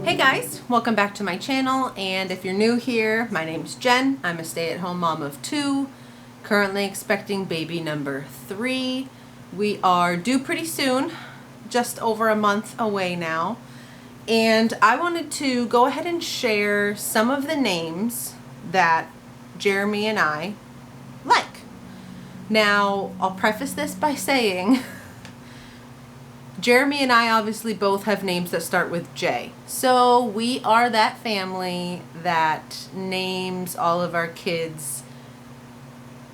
Hey guys, welcome back to my channel, and if you're new here, my name's Jen. I'm a stay-at-home mom of 2, currently expecting baby number 3. We are due pretty soon, just over a month away now, and I wanted to go ahead and share some of the names that Jeremy and I like. Now, I'll preface this by saying Jeremy and I obviously both have names that start with J. So we are that family that names all of our kids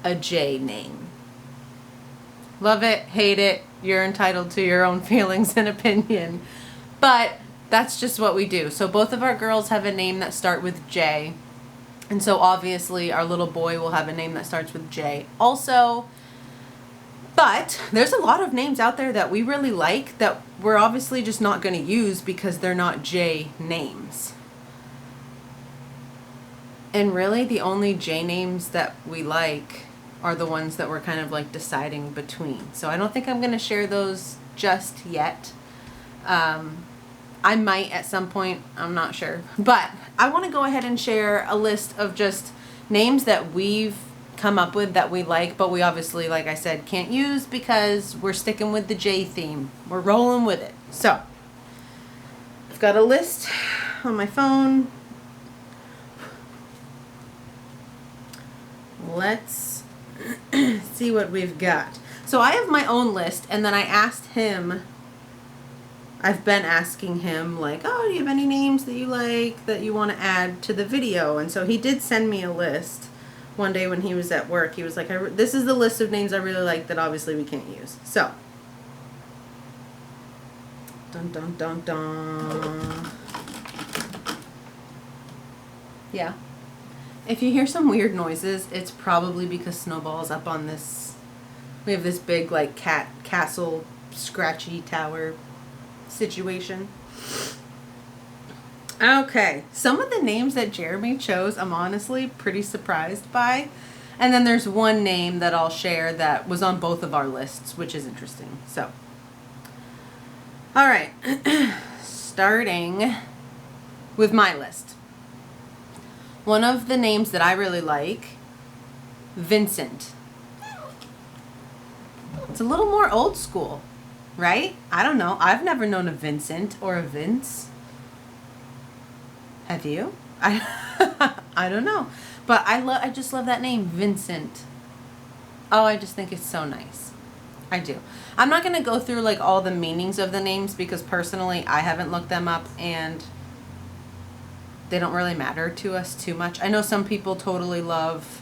a J name. Love it, hate it, you're entitled to your own feelings and opinion. But that's just what we do. So both of our girls have a name that start with J. And so obviously our little boy will have a name that starts with J also. But there's a lot of names out there that we really like that we're obviously just not going to use because they're not J names. And really the only J names that we like are the ones that we're kind of like deciding between. So I don't think I'm going to share those just yet. I might at some point, I'm not sure. But I want to go ahead and share a list of just names that we've come up with that we like, but we obviously, like I said, can't use because we're sticking with the J theme. We're rolling with it. So I've got a list on my phone. Let's see what we've got. So I have my own list, and then I asked him, I've been asking him like, oh, do you have any names that you like that you want to add to the video? And so he did send me a list. One day when he was at work, he was like, this is the list of names I really like that obviously we can't use. So, dun dun dun dun. Yeah. If you hear some weird noises, it's probably because Snowball's up on this, we have this big like cat castle scratchy tower situation. Okay, some of the names that Jeremy chose, I'm honestly pretty surprised by. And then there's one name that I'll share that was on both of our lists, which is interesting. So, all right, starting with my list. One of the names that I really like, Vincent. It's a little more old school, right? I don't know. I've never known a Vincent or a Vince. Have you? I don't know. But I just love that name, Vincent. Oh, I just think it's so nice. I do. I'm not going to go through like all the meanings of the names because personally I haven't looked them up and they don't really matter to us too much. I know some people totally love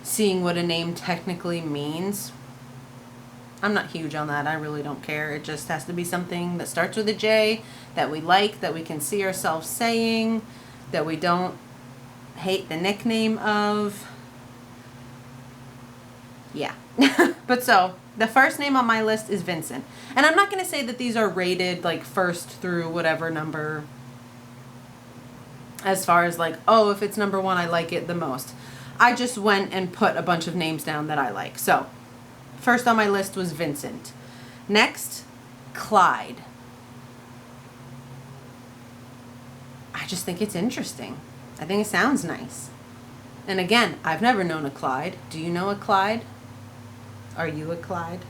seeing what a name technically means. I'm not huge on that. I really don't care. It just has to be something that starts with a J, that we like, that we can see ourselves saying, that we don't hate the nickname of. Yeah. But so, the first name on my list is Vincent. And I'm not going to say that these are rated like first through whatever number, as far as like, oh, if it's number 1, I like it the most. I just went and put a bunch of names down that I like. So, first on my list was Vincent. Next, Clyde. I just think it's interesting. I think it sounds nice. And again, I've never known a Clyde. Do you know a Clyde? Are you a Clyde?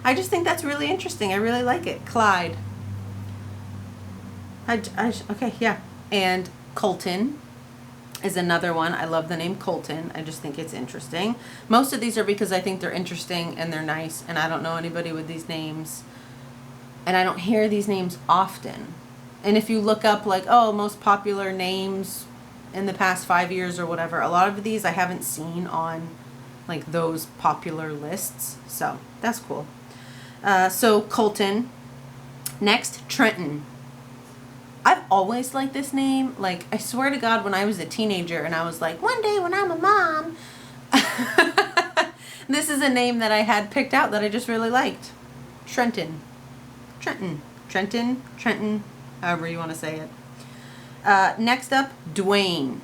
I just think that's really interesting. I really like it. Clyde. Okay, yeah. And Colton is another one. I love the name Colton. I just think it's interesting. Most of these are because I think they're interesting and they're nice, and I don't know anybody with these names. And I don't hear these names often. And if you look up like, oh, most popular names in the past 5 years or whatever, a lot of these I haven't seen on like those popular lists. So that's cool. So Colton. Next, Trenton. I've always liked this name. Like, I swear to God, when I was a teenager and I was like, one day when I'm a mom, this is a name that I had picked out that I just really liked. Trenton. Trenton. Trenton. Trenton. However you want to say it. Next up, Dwayne.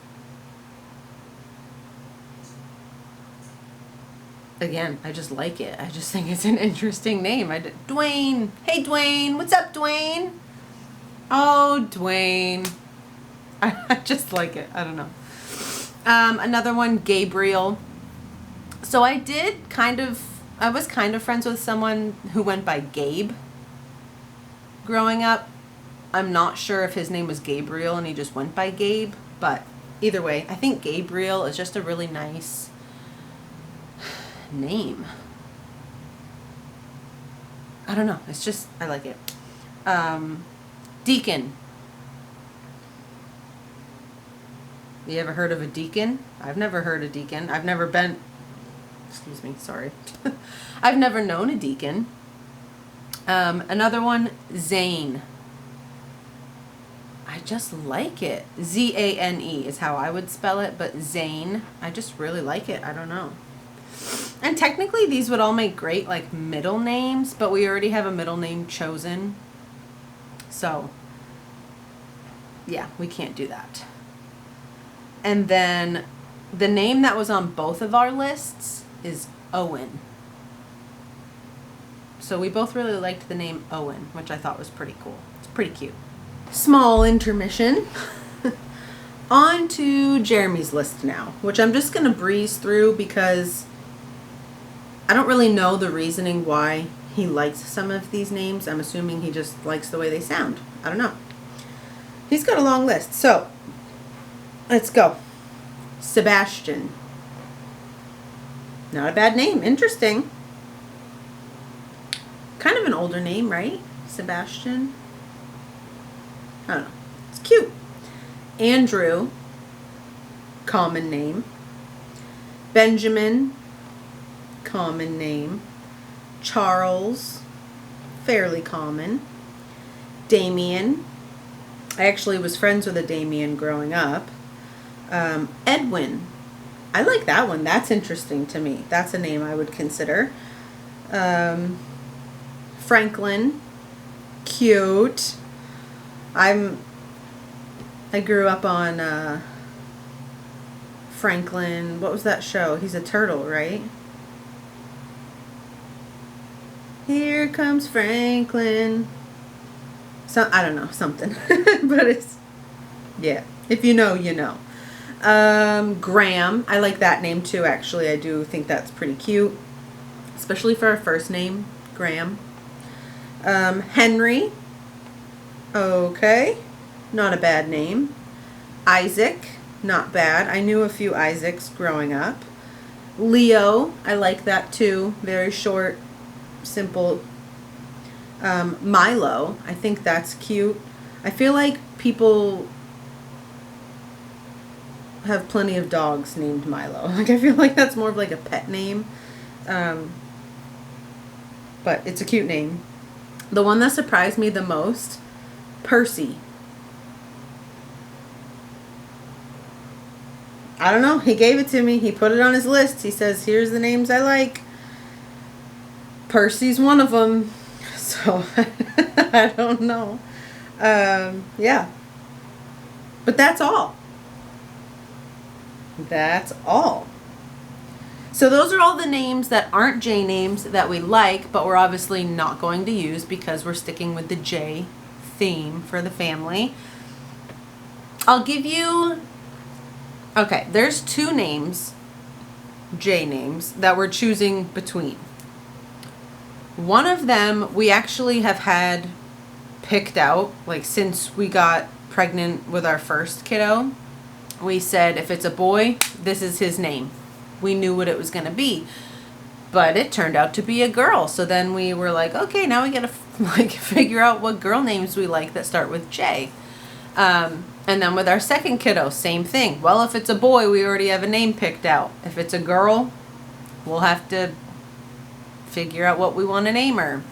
Again, I just like it. I just think it's an interesting name. Dwayne. Hey, Dwayne. What's up, Dwayne? Oh, Dwayne. I just like it. I don't know. Another one, Gabriel. So I was kind of friends with someone who went by Gabe growing up. I'm not sure if his name was Gabriel and he just went by Gabe, but either way, I think Gabriel is just a really nice name. I don't know. It's just, I like it. Deacon. You ever heard of a deacon? I've never heard a deacon. I've never been, excuse me, sorry. I've never known a deacon. Another one, Zane. I just like it. Z-A-N-E is how I would spell it, but Zane, I just really like it. I don't know. And technically these would all make great like middle names, but we already have a middle name chosen. So yeah, we can't do that. And then the name that was on both of our lists is Owen. So we both really liked the name Owen, which I thought was pretty cool. It's pretty cute. Small intermission. On to Jeremy's list now, which I'm just going to breeze through because I don't really know the reasoning why he likes some of these names. I'm assuming he just likes the way they sound. I don't know. He's got a long list. So let's go. Sebastian. Not a bad name. Interesting. Kind of an older name, right? Sebastian. I don't know. It's cute. Andrew. Common name. Benjamin. Common name. Charles. Fairly common. Damien. I actually was friends with a Damien growing up. Edwin. I like that one. That's interesting to me. That's a name I would consider. Franklin. Cute. I grew up on Franklin. What was that show? He's a turtle, right? Here comes Franklin. I don't know, something. But it's, yeah. If you know, you know. Graham. I like that name too, actually. I do think that's pretty cute. Especially for our first name, Graham. Henry. Okay. Not a bad name. Isaac. Not bad. I knew a few Isaacs growing up. Leo. I like that too. Very short, simple. Milo. I think that's cute. I feel like people have plenty of dogs named Milo. Like I feel like that's more of like a pet name. But it's a cute name. The one that surprised me the most, Percy. I don't know. He gave it to me. He put it on his list. He says, here's the names I like. Percy's one of them. So, I don't know. Yeah. But that's all. That's all. So those are all the names that aren't J names that we like, but we're obviously not going to use because we're sticking with the J theme for the family. I'll give you... Okay, there's two names, J names, that we're choosing between. One of them we actually have had picked out, like since we got pregnant with our first kiddo. We said if it's a boy, this is his name. We knew what it was going to be. But it turned out to be a girl. So then we were like, okay, now we got to like figure out what girl names we like that start with J. And then with our second kiddo, same thing. Well, if it's a boy, we already have a name picked out. If it's a girl, we'll have to figure out what we want to name her.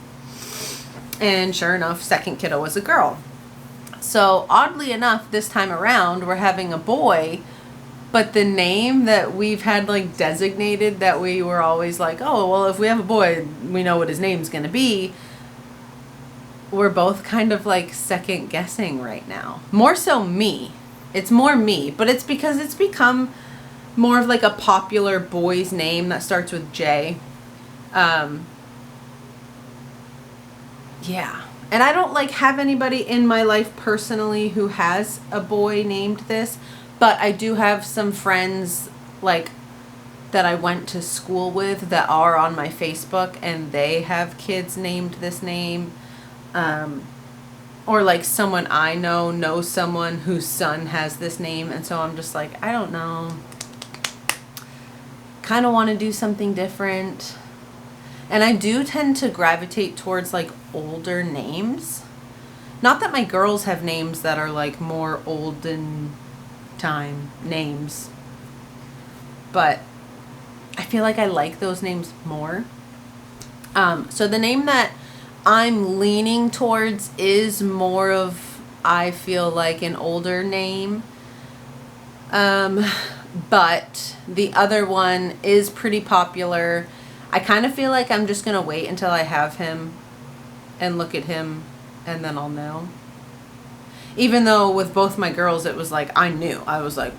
And sure enough, second kiddo was a girl. So oddly enough, this time around, we're having a boy, but the name that we've had like designated that we were always like, oh, well, if we have a boy, we know what his name's going to be. We're both kind of like second guessing right now. More so me. It's more me, but it's because it's become more of like a popular boy's name that starts with J. Yeah. And I don't like have anybody in my life personally who has a boy named this, but I do have some friends like that I went to school with that are on my Facebook, and they have kids named this name. Or like someone I know knows someone whose son has this name, and so I'm just like, I don't know. Kind of want to do something different. And I do tend to gravitate towards like older names. Not that my girls have names that are like more olden time names, but I feel like I like those names more. So the name that I'm leaning towards is more of, I feel like, an older name. But the other one is pretty popular. I kind of feel like I'm just going to wait until I have him and look at him, and then I'll know. Even though with both my girls, it was like, I knew. I was like,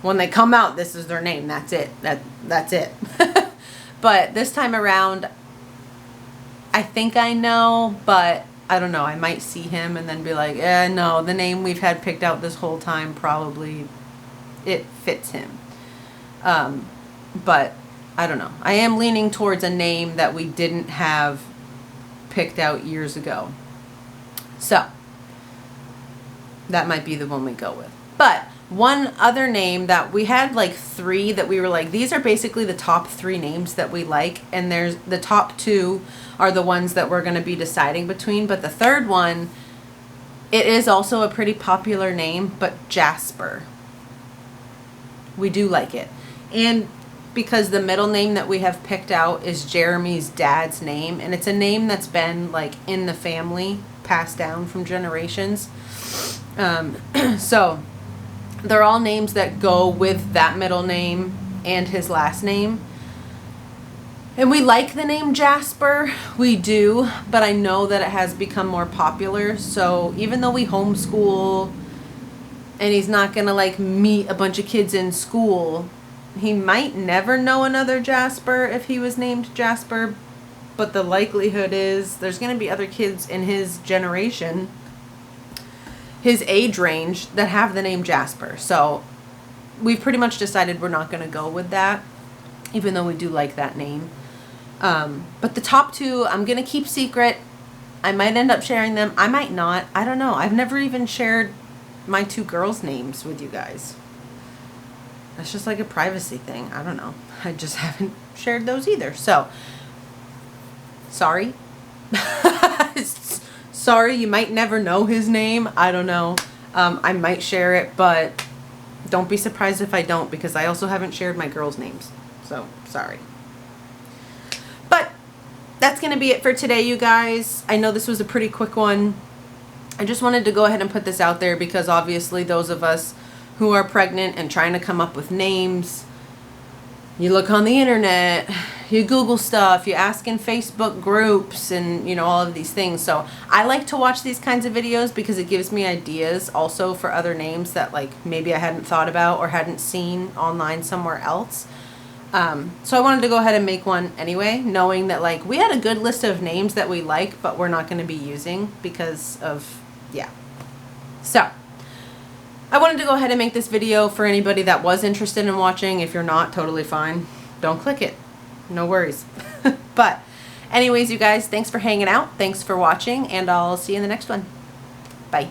when they come out, this is their name. That's it. That's it. But this time around, I think I know, but I don't know. I might see him and then be like, no, the name we've had picked out this whole time, probably it fits him. But I don't know. I am leaning towards a name that we didn't have picked out years ago. So that might be the one we go with. But one other name that we had, like 3 that we were like, these are basically the top 3 names that we like, and there's the top 2 are the ones that we're going to be deciding between. But the third one, it is also a pretty popular name, but Jasper. We do like it. And because the middle name that we have picked out is Jeremy's dad's name, and it's a name that's been like in the family, passed down from generations. So they're all names that go with that middle name and his last name. And we like the name Jasper, we do, but I know that it has become more popular. So even though we homeschool and he's not going to like meet a bunch of kids in school, he might never know another Jasper if he was named Jasper. But the likelihood is there's going to be other kids in his generation, his age range, that have the name Jasper. So we've pretty much decided we're not going to go with that, even though we do like that name. But the top 2, I'm going to keep secret. I might end up sharing them. I might not. I don't know. I've never even shared my 2 girls' names with you guys. That's just like a privacy thing. I don't know. I just haven't shared those either. So, sorry. Sorry, you might never know his name. I don't know. I might share it, but don't be surprised if I don't, because I also haven't shared my girls' names. So, sorry. But that's going to be it for today, you guys. I know this was a pretty quick one. I just wanted to go ahead and put this out there because obviously those of us who are pregnant and trying to come up with names, you look on the internet, you Google stuff, you ask in Facebook groups, and you know, all of these things. So I like to watch these kinds of videos because it gives me ideas also for other names that like maybe I hadn't thought about or hadn't seen online somewhere else. So I wanted to go ahead and make one anyway, knowing that like we had a good list of names that we like, but we're not going to be using because of, yeah. So I wanted to go ahead and make this video for anybody that was interested in watching. If you're not, totally fine. Don't click it. No worries. But anyways, you guys, thanks for hanging out. Thanks for watching, and I'll see you in the next one. Bye.